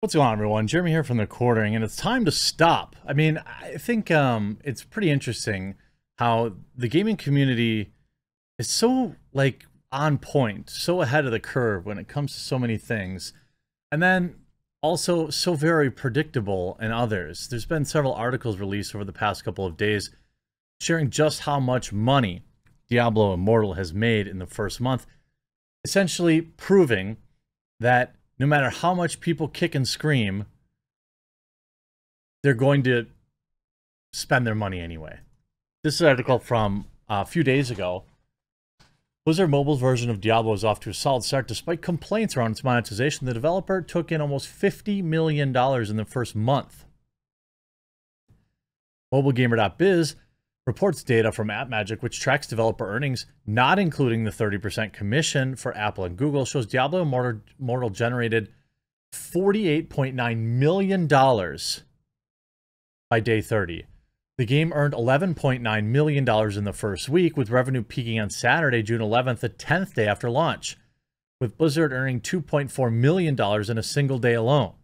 What's going on, everyone? Jeremy here from the Quartering, and it's time to stop. I mean, I think it's pretty interesting how the gaming community is so, like, on point, so ahead of the curve when it comes to so many things, and then also so very predictable in others. There's been several articles released over the past couple of days sharing just how much money Diablo Immortal has made in the first month, essentially proving that no matter how much people kick and scream, they're going to spend their money anyway. This is an article from a few days ago. Blizzard Mobile's version of Diablo is off to a solid start despite complaints around its monetization. The developer took in almost $50 million in the first month. MobileGamer.biz reports data from AppMagic, which tracks developer earnings, not including the 30% commission for Apple and Google, shows Diablo Immortal generated $48.9 million by day 30. The game earned $11.9 million in the first week, with revenue peaking on Saturday, June 11th, the 10th day after launch, with Blizzard earning $2.4 million in a single day alone.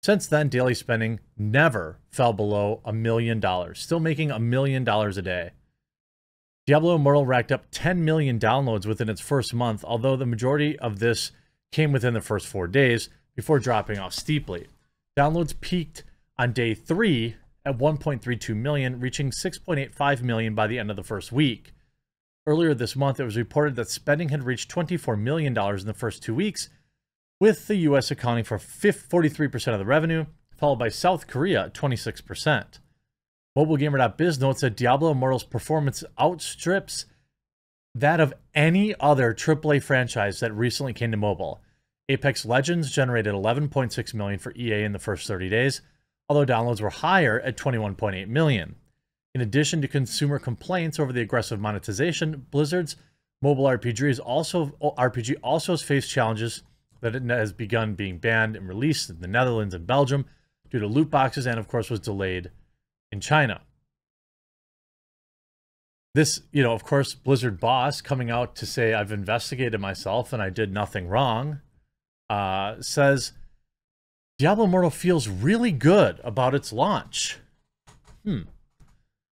Since then, daily spending never fell below $1 million, still making $1 million a day. Diablo Immortal racked up 10 million downloads within its first month, although the majority of this came within the first 4 days before dropping off steeply. Downloads peaked on day 3 at 1.32 million, reaching 6.85 million by the end of the first week. Earlier this month, it was reported that spending had reached $24 million in the first 2 weeks, with the U.S. accounting for 43% of the revenue, followed by South Korea at 26%. MobileGamer.biz notes that Diablo Immortal's performance outstrips that of any other AAA franchise that recently came to mobile. Apex Legends generated 11.6 million for EA in the first 30 days, although downloads were higher at 21.8 million. In addition to consumer complaints over the aggressive monetization, Blizzard's mobile RPG also has faced challenges that it has begun being banned and released in the Netherlands and Belgium due to loot boxes, and of course was delayed in China. This, of course, Blizzard boss coming out to say, I've investigated myself and I did nothing wrong, says Diablo Immortal feels really good about its launch.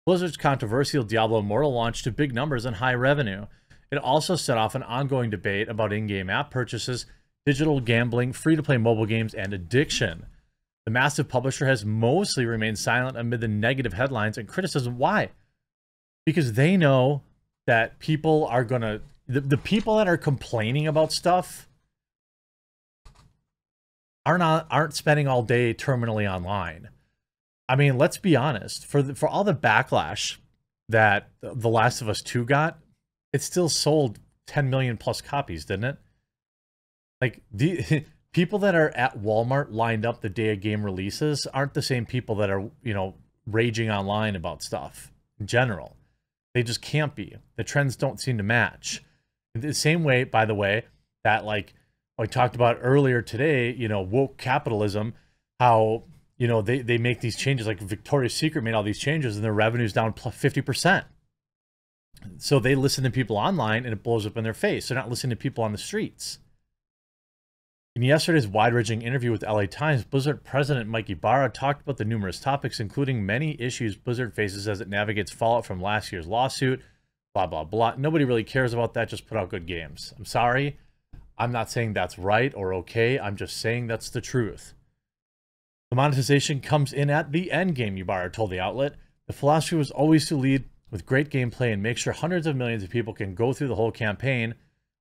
Blizzard's controversial Diablo Immortal launched to big numbers and high revenue. It also set off an ongoing debate about in-game app purchases, digital gambling, free-to-play mobile games, and addiction. The massive publisher has mostly remained silent amid the negative headlines and criticism. Why? Because they know that people are going to... The people that are complaining about stuff aren't spending all day terminally online. I mean, let's be honest. For all the backlash that The Last of Us 2 got, it still sold 10 million plus copies, didn't it? Like, the people that are at Walmart lined up the day a game releases aren't the same people that are, raging online about stuff in general. They just can't be. The trends don't seem to match. The same way, by the way, that, like, I talked about earlier today, woke capitalism, how, they make these changes, like Victoria's Secret made all these changes and their revenue's down 50%. So they listen to people online and it blows up in their face. They're not listening to people on the streets. In yesterday's wide-ranging interview with LA Times, Blizzard President Mike Ibarra talked about the numerous topics, including many issues Blizzard faces as it navigates fallout from last year's lawsuit, blah, blah, blah. Nobody really cares about that. Just put out good games. I'm sorry. I'm not saying that's right or okay. I'm just saying that's the truth. The monetization comes in at the end game, Ibarra told the outlet. The philosophy was always to lead with great gameplay and make sure hundreds of millions of people can go through the whole campaign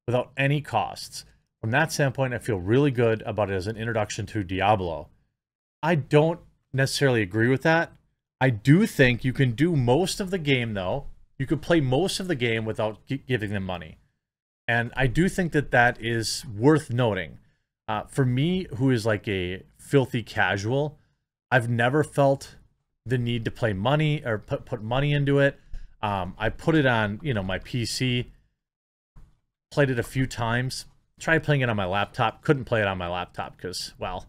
without any costs. From that standpoint, I feel really good about it as an introduction to Diablo. I don't necessarily agree with that. I do think you can do most of the game, though. You could play most of the game without giving them money. And I do think that that is worth noting. For me, who is like a filthy casual, I've never felt the need to play money or put money into it. I put it on, my PC, played it a few times. Tried playing it on my laptop. Couldn't play it on my laptop because, well,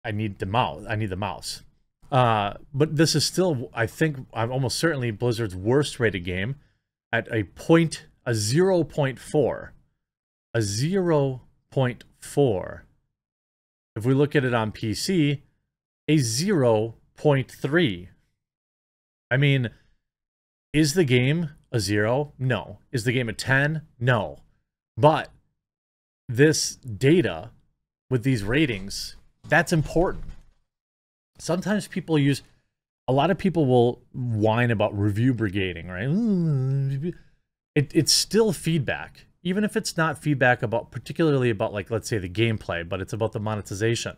I need the mouse. But this is still, I think, I'm almost certainly Blizzard's worst rated game at a 0.4. A 0.4 If we look at it on PC, a 0.3. I mean, is the game a 0? No. Is the game a 10? No. But this data with these ratings, that's important. Sometimes people use, a lot of people will whine about review brigading, right? It's still feedback. Even if it's not feedback about, particularly about, like, let's say the gameplay, but it's about the monetization.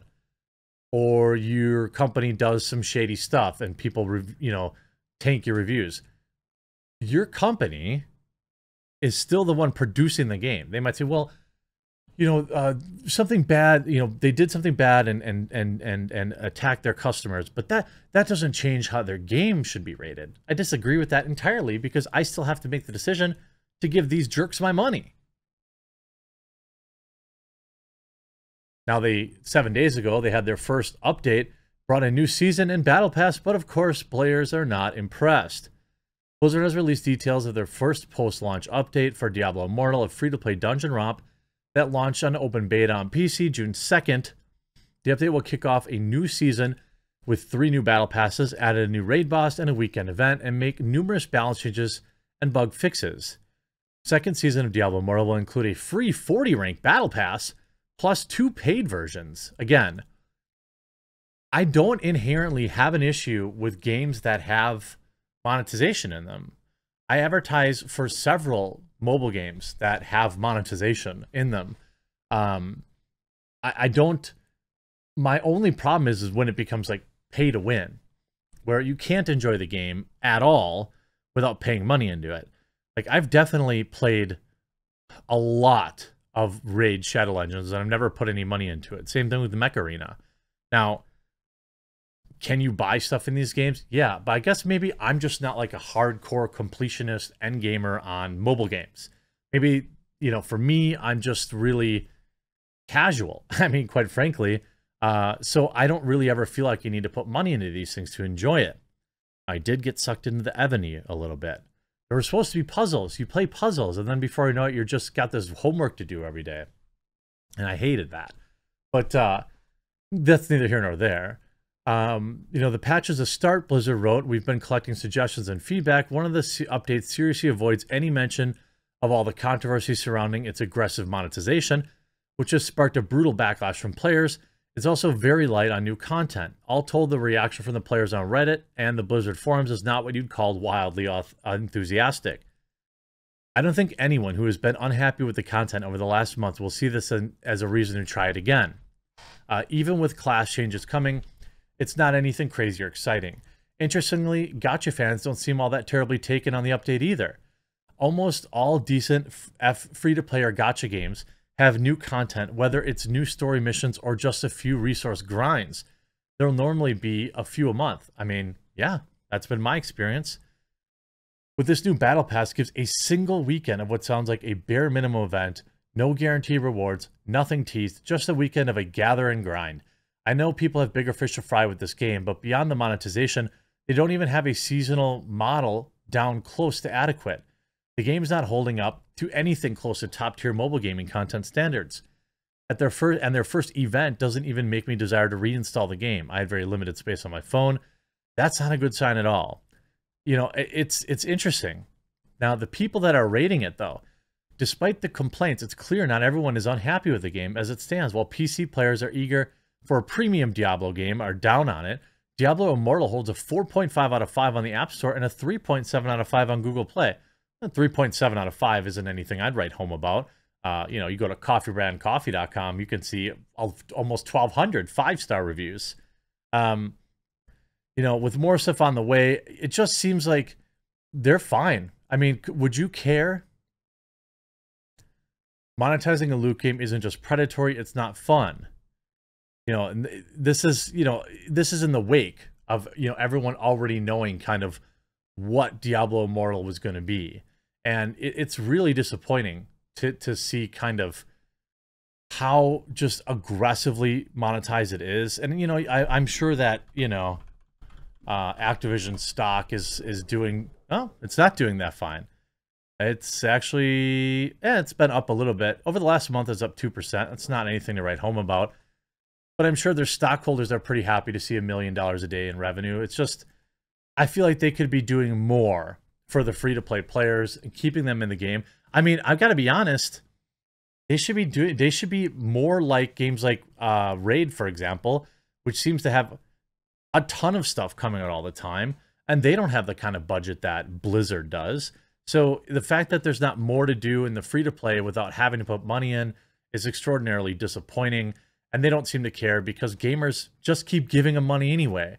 Or your company does some shady stuff and people, tank your reviews. Your company is still the one producing the game. They might say, well, something bad, they did something bad and attack their customers, but that doesn't change how their game should be rated. I disagree with that entirely because I still have to make the decision to give these jerks my money. Now, 7 days ago, they had their first update, brought a new season and battle pass, but of course, players are not impressed. Blizzard has released details of their first post-launch update for Diablo Immortal, a free-to-play dungeon romp that launched on open beta on PC June 2nd. The update will kick off a new season with 3 new battle passes, added a new raid boss and a weekend event, and make numerous balance changes and bug fixes. Second season of Diablo Immortal will include a free 40 rank battle pass, plus 2 paid versions. Again, I don't inherently have an issue with games that have monetization in them. I advertise for several mobile games that have monetization in them. I don't, my only problem is when it becomes like pay to win, where you can't enjoy the game at all without paying money into it. Like, I've definitely played a lot of Raid Shadow Legends, and I've never put any money into it. Same thing with the Mech Arena. Now, can you buy stuff in these games? Yeah, but I guess maybe I'm just not like a hardcore completionist endgamer on mobile games. Maybe, for me, I'm just really casual. I mean, quite frankly. So I don't really ever feel like you need to put money into these things to enjoy it. I did get sucked into the Ebony a little bit. There were supposed to be puzzles. You play puzzles, and then before you know it, you're just got this homework to do every day. And I hated that. But that's neither here nor there. The patch is a start, Blizzard wrote. We've been collecting suggestions and feedback. One of the updates seriously avoids any mention of all the controversy surrounding its aggressive monetization, which has sparked a brutal backlash from players. It's also very light on new content. All told, the reaction from the players on Reddit and the Blizzard forums is not what you'd call wildly enthusiastic. I don't think anyone who has been unhappy with the content over the last month will see this as a reason to try it again. Even with class changes coming, it's not anything crazy or exciting. Interestingly, gacha fans don't seem all that terribly taken on the update either. Almost all decent free-to-play or gacha games have new content, whether it's new story missions or just a few resource grinds. There'll normally be a few a month. I mean, yeah, that's been my experience. With this new battle pass, gives a single weekend of what sounds like a bare minimum event, no guaranteed rewards, nothing teased, just a weekend of a gather and grind. I know people have bigger fish to fry with this game, but beyond the monetization, they don't even have a seasonal model down close to adequate. The game's not holding up to anything close to top-tier mobile gaming content standards. Their first event doesn't even make me desire to reinstall the game. I had very limited space on my phone. That's not a good sign at all. It's interesting. Now, the people that are rating it, though, despite the complaints, it's clear not everyone is unhappy with the game as it stands. While PC players are eager for a premium Diablo game, are down on it, Diablo Immortal holds a 4.5 out of 5 on the App Store and a 3.7 out of 5 on Google Play. 3.7 out of 5 isn't anything I'd write home about. You go to coffeebrandcoffee.com, you can see almost 1,200 5-star reviews. With more stuff on the way, it just seems like they're fine. I mean, would you care? Monetizing a loot game isn't just predatory, it's not fun. And this is in the wake of, everyone already knowing kind of what Diablo Immortal was going to be. And it's really disappointing to see kind of how just aggressively monetized it is. And, I'm sure that, Activision stock is doing, it's not doing that fine. It's actually, it's been up a little bit. Over the last month, it's up 2%. It's not anything to write home about. but I'm sure their stockholders are pretty happy to see $1 million a day in revenue. It's just, I feel like they could be doing more for the free-to-play players and keeping them in the game. I mean, I've got to be honest, they should be more like games like Raid, for example, which seems to have a ton of stuff coming out all the time, and they don't have the kind of budget that Blizzard does. So the fact that there's not more to do in the free-to-play without having to put money in is extraordinarily disappointing, and they don't seem to care because gamers just keep giving them money anyway.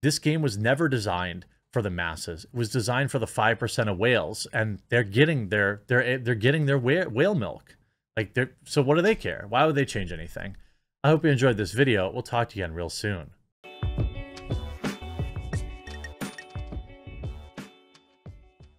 This game was never designed for the masses. It was designed for the 5% of whales, and they're getting their whale milk. So what do they care? Why would they change anything? I hope you enjoyed this video. We'll talk to you again real soon.